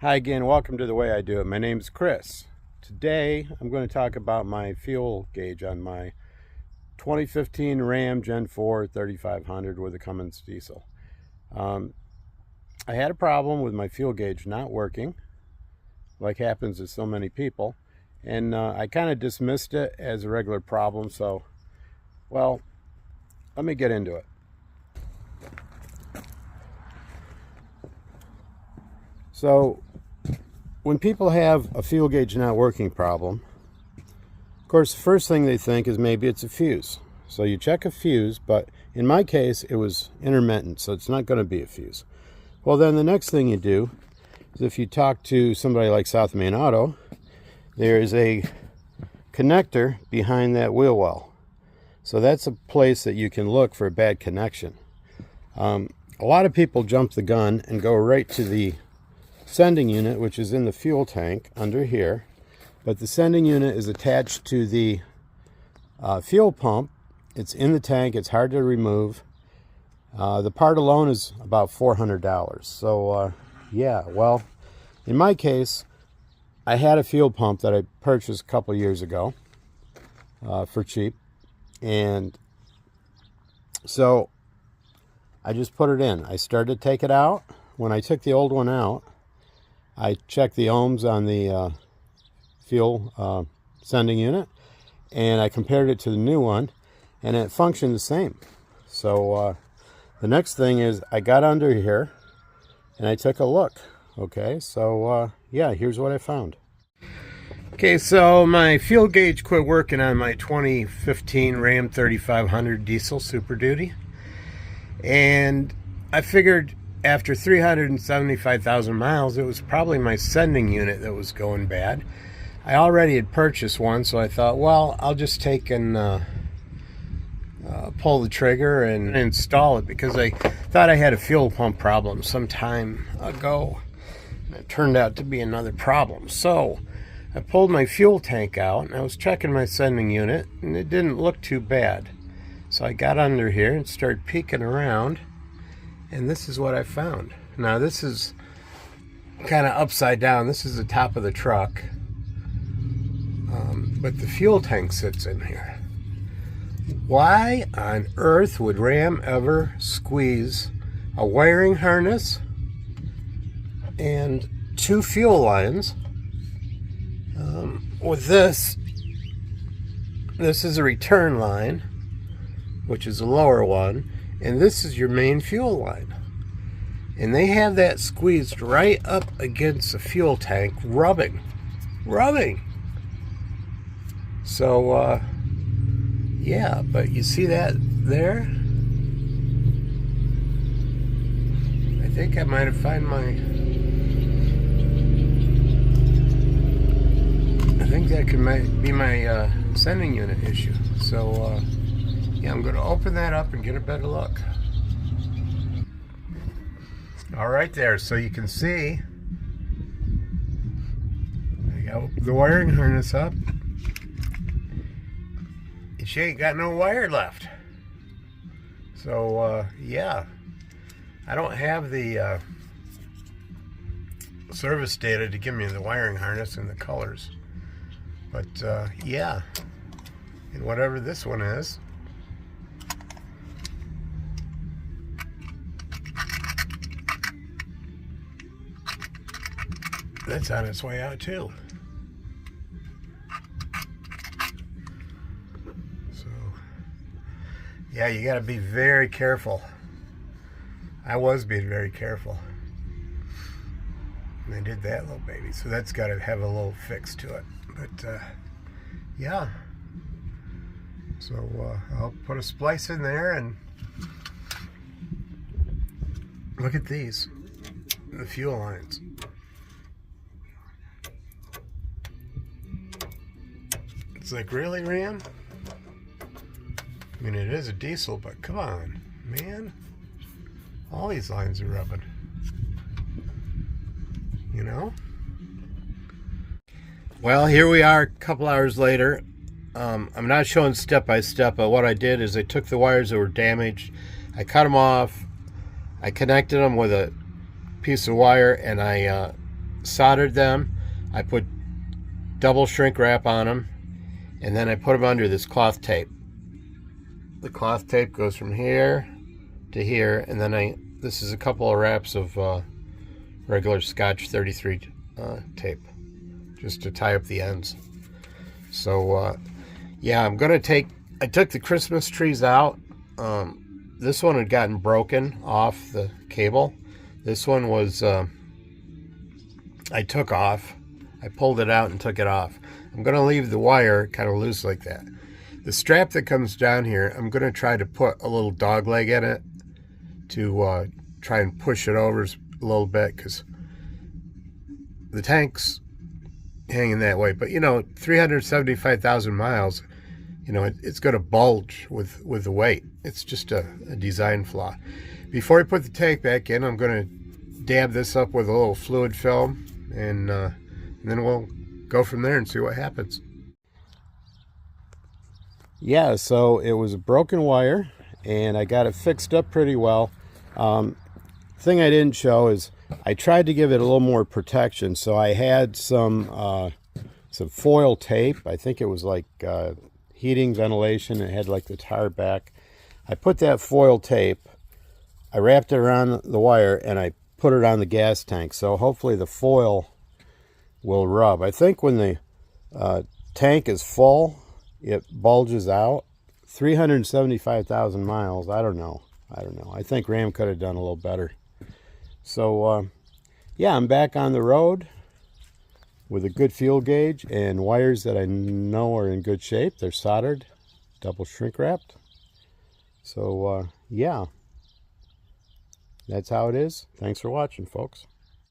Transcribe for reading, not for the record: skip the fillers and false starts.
Hi again, welcome to The Way I Do It. My name is Chris. Today I'm going to talk about my fuel gauge on my 2015 Ram Gen 4 3500 with a Cummins diesel. I had a problem with my fuel gauge not working, like happens to so many people, and I kind of dismissed it as a regular problem, so, well, let me get into it. So, when people have a fuel gauge not working problem, of course, the first thing they think is maybe it's a fuse. So you check a fuse, but in my case, it was intermittent, so it's not going to be a fuse. Well, then the next thing you do is if you talk to somebody like South Main Auto, there is a connector behind that wheel well. So that's a place that you can look for a bad connection. A lot of people jump the gun and go right to the sending unit, which is in the fuel tank under here, but the sending unit is attached to the fuel pump. It's in the tank. It's hard to remove. The part alone is about $400. So yeah, well, in my case, I had a fuel pump that I purchased a couple years ago for cheap, and so I just put it in. I started to take it out. When I took the old one out, I checked the ohms on the fuel sending unit, and I compared it to the new one, and it functioned the same. So the next thing is I got under here and I took a look. Okay, so yeah, here's what I found. Okay, so my fuel gauge quit working on my 2015 Ram 3500 diesel Super Duty, and I figured after 375,000 miles, it was probably my sending unit that was going bad. I already had purchased one, so I thought, well, I'll just take and pull the trigger and install it, because I thought I had a fuel pump problem some time ago. And it turned out to be another problem. So I pulled my fuel tank out, and I was checking my sending unit, and it didn't look too bad. So I got under here and started peeking around, and this is what I found. Now this is kind of upside down. This is the top of the truck, but the fuel tank sits in here. Why on earth would Ram ever squeeze a wiring harness and two fuel lines with this? This is a return line, which is a lower one, and this is your main fuel line. And they have that squeezed right up against the fuel tank, rubbing. So, yeah, but you see that there? I think I might have found I think that might be my sending unit issue. So, yeah, I'm going to open that up and get a better look. All right there, so you can see I got the wiring harness up, and she ain't got no wire left. So yeah, I don't have the service data to give me the wiring harness and the colors, but yeah, and whatever this one is, that's on its way out too. So, yeah, you got to be very careful. I was being very careful. And I did that little baby. So that's got to have a little fix to it. But, yeah. So, I'll put a splice in there, and look at these. The fuel lines. It's like, really, Ram? I mean, it is a diesel, but come on, man. All these lines are rubbing. You know? Well, here we are a couple hours later. I'm not showing step by step, but what I did is I took the wires that were damaged, I cut them off, I connected them with a piece of wire, and I soldered them. I put double shrink wrap on them, and then I put them under this cloth tape. The cloth tape goes from here to here, and then this is a couple of wraps of regular Scotch 33 tape, just to tie up the ends. So yeah, I took the Christmas trees out. This one had gotten broken off the cable. This one was I took off. I pulled it out and took it off. I'm going to leave the wire kind of loose like that. The strap that comes down here, I'm going to try to put a little dog leg in it to try and push it over a little bit, because the tank's hanging that way. But, 375,000 miles, it's going to bulge with the weight. It's just a design flaw. Before I put the tank back in, I'm going to dab this up with a little fluid film, and then we'll go from there and see what happens. Yeah, so it was a broken wire, and I got it fixed up pretty well. Thing I didn't show is I tried to give it a little more protection, so I had some foil tape. I think it was like heating, ventilation. It had like the tire back. I put that foil tape, I wrapped it around the wire, and I put it on the gas tank, so hopefully the foil will rub. I think when the tank is full, it bulges out. 375,000 miles, I don't know. I think Ram could have done a little better. So yeah, I'm back on the road with a good fuel gauge and wires that I know are in good shape. They're soldered, double shrink wrapped. So yeah, that's how it is. Thanks for watching, folks.